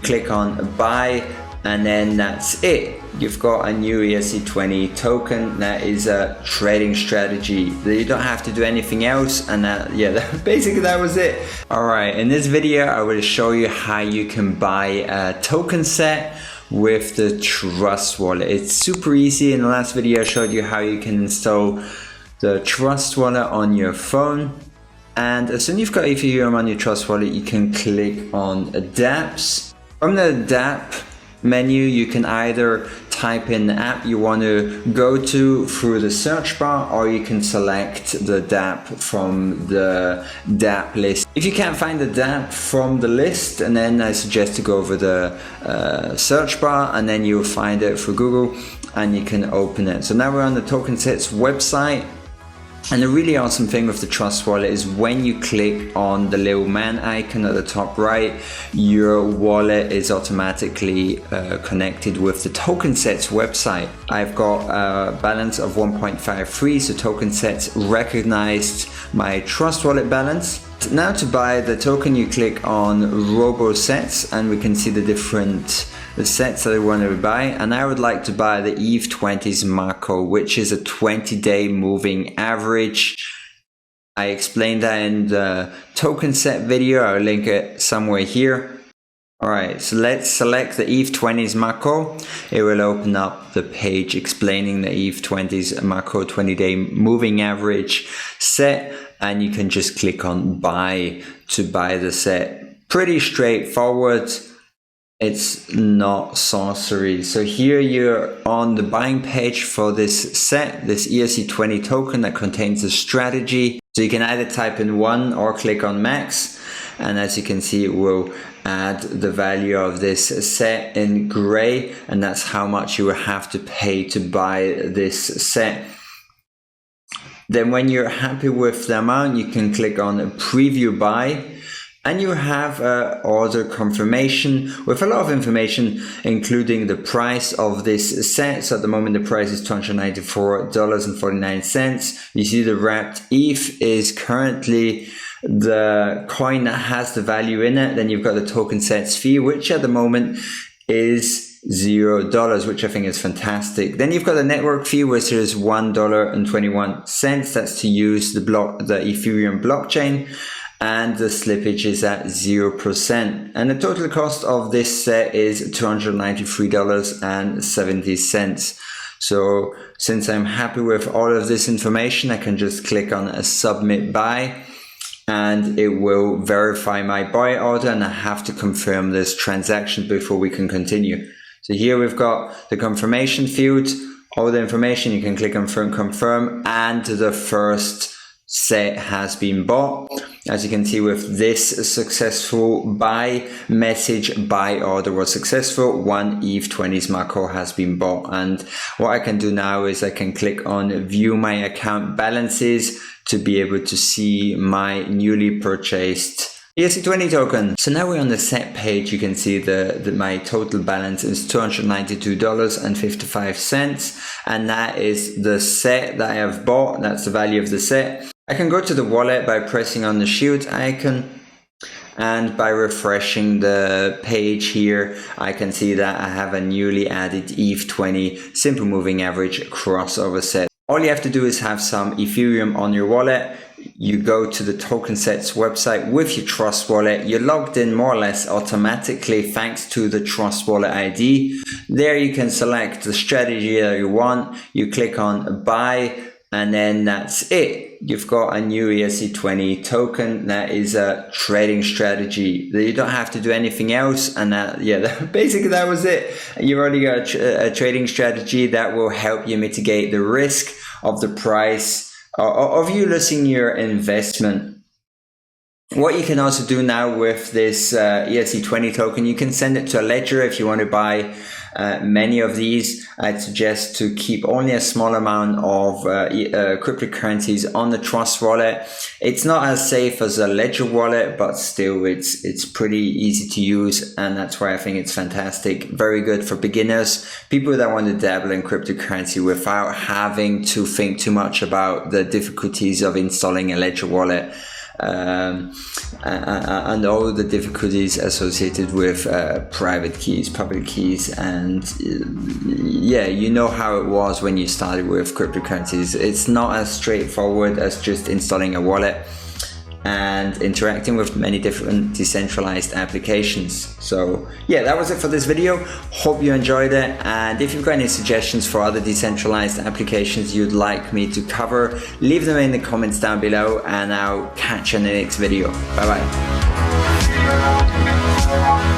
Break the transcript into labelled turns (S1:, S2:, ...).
S1: click on buy, and then that's it. You've got a new ERC20 token. That is a trading strategy. You don't have to do anything else, and basically that was it. Alright, in this video I will show you how you can buy a Tokenset with the Trust wallet. It's super easy. In the last video I showed you how you can install the Trust wallet on your phone, and as soon as you've got Ethereum on your Trust wallet, you can click on dapps. From the dapp menu, you can either type in the app you want to go to through the search bar, or you can select the dapp from the dapp list. If you can't find the dapp from the list, and then I suggest to go over the search bar, and then you'll find it through Google and you can open it. So now we're on the Tokenset's website. And the really awesome thing with the Trust wallet is when you click on the little man icon at the top right, your wallet is automatically connected with the Tokenset's website. I've got a balance of 1.53, so Tokenset's recognized my Trust wallet balance. Now to buy the token, you click on Robo Sets, and we can see the different sets that I want to buy, and I would like to buy the ERC20's macro, which is a 20-day moving average. I explained that in the Tokenset video. I'll link it somewhere here. Alright, so let's select the ERC20's macro. It will open up the page explaining the ERC20's macro 20-day moving average set, and you can just click on buy to buy the set. Pretty straightforward. It's not sorcery. So here you're on the buying page for this set, this ERC20 token that contains a strategy. So you can either type in 1 or click on max, and as you can see, it will add the value of this set in gray, and that's how much you will have to pay to buy this set. Then when you're happy with the amount, you can click on preview buy, and you have order confirmation with a lot of information, including the price of this set. So at the moment the price is $294.49. You see the wrapped ETH is currently the coin that has the value in it. Then you've got the Tokenset's fee, which at the moment is $0, which I think is fantastic. Then you've got the network fee, which is $1.21. That's to use the Ethereum blockchain, and the slippage is at 0%. And the total cost of this set is $293.70. So since I'm happy with all of this information, I can just click on a submit buy, and it will verify my buy order, and I have to confirm this transaction before we can continue. So here we've got the confirmation field, all the information. You can click on confirm, and the first set has been bought. As you can see with this successful buy message, buy order was successful. 1 ERC20's macro has been bought, and what I can do now is I can click on view my account balances to be able to see my newly purchased ERC20 token. So now we're on the set page. You can see my total balance is $292.55, and that is the set that I have bought. That's the value of the set. I can go to the wallet by pressing on the shield icon, and by refreshing the page here, I can see that I have a newly added ERC20 simple moving average crossover set. All you have to do is have some Ethereum on your wallet. You go to the Tokenset's website with your Trust wallet. You're logged in more or less automatically thanks to the Trust wallet ID. There you can select the strategy that you want. You click on buy, and then that's it. You've got a new ERC20 token that is a trading strategy. You don't have to do anything else, and basically that was it. You've already got a trading strategy that will help you mitigate the risk of the price of you losing your investment. What you can also do now with this ERC20 token, you can send it to a ledger if you want to buy many of these. I'd suggest to keep only a small amount of cryptocurrencies on the Trust wallet. It's not as safe as a ledger wallet, but still it's pretty easy to use, and that's why I think it's fantastic. Very good for beginners, people that want to dabble in cryptocurrency without having to think too much about the difficulties of installing a ledger wallet. and all the difficulties associated with private keys, public keys, and yeah, you know how it was when you started with cryptocurrencies. It's not as straightforward as just installing a wallet and interacting with many different decentralized applications. So yeah, that was it for this video. Hope you enjoyed it, and if you've got any suggestions for other decentralized applications you'd like me to cover, leave them in the comments down below, and I'll catch you in the next video. Bye bye.